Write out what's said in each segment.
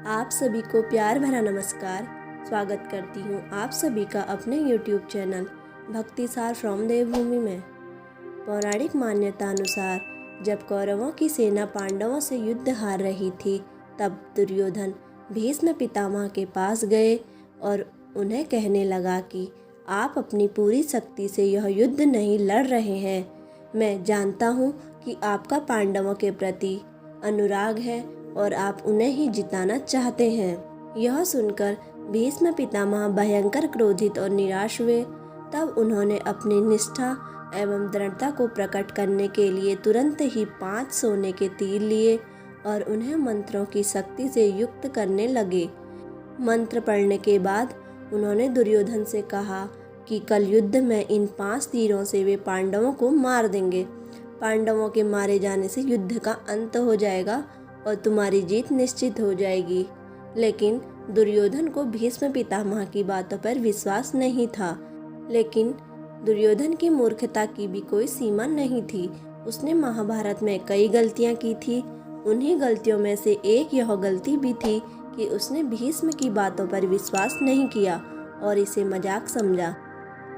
आप सभी को प्यार भरा नमस्कार। स्वागत करती हूँ आप सभी का अपने YouTube चैनल भक्तिसार फ्रॉम देवभूमि में। पौराणिक मान्यता अनुसार जब कौरवों की सेना पांडवों से युद्ध हार रही थी, तब दुर्योधन भीष्म पितामह के पास गए और उन्हें कहने लगा कि आप अपनी पूरी शक्ति से यह युद्ध नहीं लड़ रहे हैं। मैं जानता हूँ कि आपका पांडवों के प्रति अनुराग है और आप उन्हें ही जिताना चाहते हैं। यह सुनकर भीष्म पितामह भयंकर क्रोधित और निराश हुए। तब उन्होंने अपनी निष्ठा एवं दृढ़ता को प्रकट करने के लिए तुरंत ही 5 सोने के तीर लिए और उन्हें मंत्रों की शक्ति से युक्त करने लगे। मंत्र पढ़ने के बाद उन्होंने दुर्योधन से कहा कि कल युद्ध में इन 5 तीरों से वे पांडवों को मार देंगे। पांडवों के मारे जाने से युद्ध का अंत हो जाएगा और तुम्हारी जीत निश्चित हो जाएगी। लेकिन दुर्योधन को भीष्म पितामह की बातों पर विश्वास नहीं था। लेकिन दुर्योधन की मूर्खता की भी कोई सीमा नहीं थी। उसने महाभारत में कई गलतियां की थी। उन्हीं गलतियों में से एक यह गलती भी थी कि उसने भीष्म की बातों पर विश्वास नहीं किया और इसे मजाक समझा।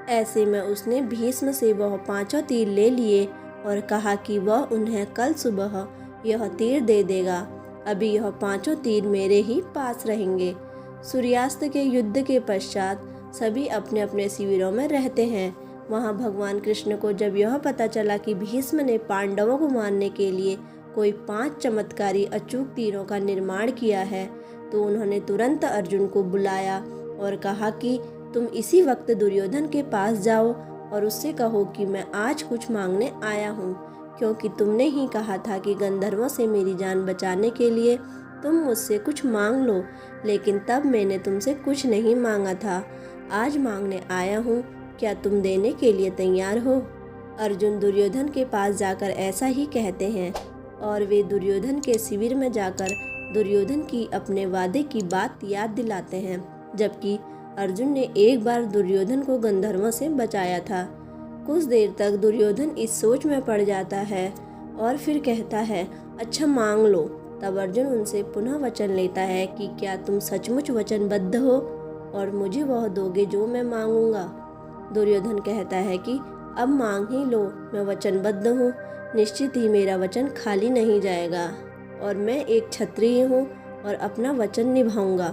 ऐसे में उसने भीष्म से वह 5 तीर ले लिए और कहा कि वह उन्हें कल सुबह यह तीर दे देगा। अभी यह 5 तीर मेरे ही पास रहेंगे। सूर्यास्त के युद्ध के पश्चात सभी अपने अपने शिविरों में रहते हैं। वहां भगवान कृष्ण को जब यह पता चला कि भीष्म ने पांडवों को मारने के लिए कोई 5 चमत्कारी अचूक तीरों का निर्माण किया है, तो उन्होंने तुरंत अर्जुन को बुलाया और कहा कि तुम इसी वक्त दुर्योधन के पास जाओ और उससे कहो कि मैं आज कुछ मांगने आया हूँ, क्योंकि तुमने ही कहा था कि गंधर्वों से मेरी जान बचाने के लिए तुम मुझसे कुछ मांग लो, लेकिन तब मैंने तुमसे कुछ नहीं मांगा था। आज मांगने आया हूँ, क्या तुम देने के लिए तैयार हो? अर्जुन दुर्योधन के पास जाकर ऐसा ही कहते हैं और वे दुर्योधन के शिविर में जाकर दुर्योधन की अपने वादे की बात याद दिलाते हैं, जबकि अर्जुन ने एक बार दुर्योधन को गंधर्वों से बचाया था। कुछ देर तक दुर्योधन इस सोच में पड़ जाता है और फिर कहता है, अच्छा मांग लो। तब अर्जुन उनसे पुनः वचन लेता है कि क्या तुम सचमुच वचनबद्ध हो और मुझे वह दोगे जो मैं मांगूंगा? दुर्योधन कहता है कि अब मांग ही लो, मैं वचनबद्ध हूँ। निश्चित ही मेरा वचन खाली नहीं जाएगा और मैं एक क्षत्रिय हूँ और अपना वचन निभाऊंगा।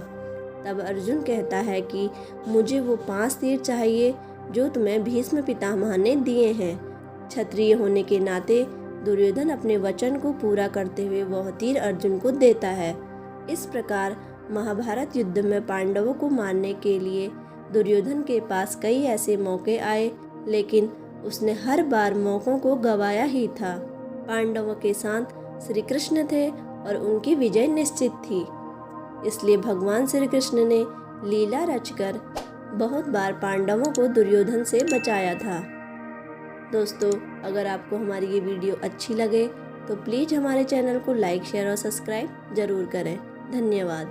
तब अर्जुन कहता है कि मुझे वो 5 तीर चाहिए जो तुम्हें भीष्म पितामह ने दिए हैं। क्षत्रिय होने के नाते दुर्योधन अपने वचन को पूरा करते हुए वह तीर अर्जुन को देता है। इस प्रकार महाभारत युद्ध में पांडवों को मारने के लिए दुर्योधन के पास कई ऐसे मौके आए, लेकिन उसने हर बार मौकों को गंवाया ही था। पांडवों के साथ श्री कृष्ण थे और उनकी विजय निश्चित थी। इसलिए भगवान श्री कृष्ण ने लीला रचकर बहुत बार पांडवों को दुर्योधन से बचाया था। दोस्तों, अगर आपको हमारी ये वीडियो अच्छी लगे तो प्लीज़ हमारे चैनल को लाइक, शेयर और सब्सक्राइब जरूर करें। धन्यवाद।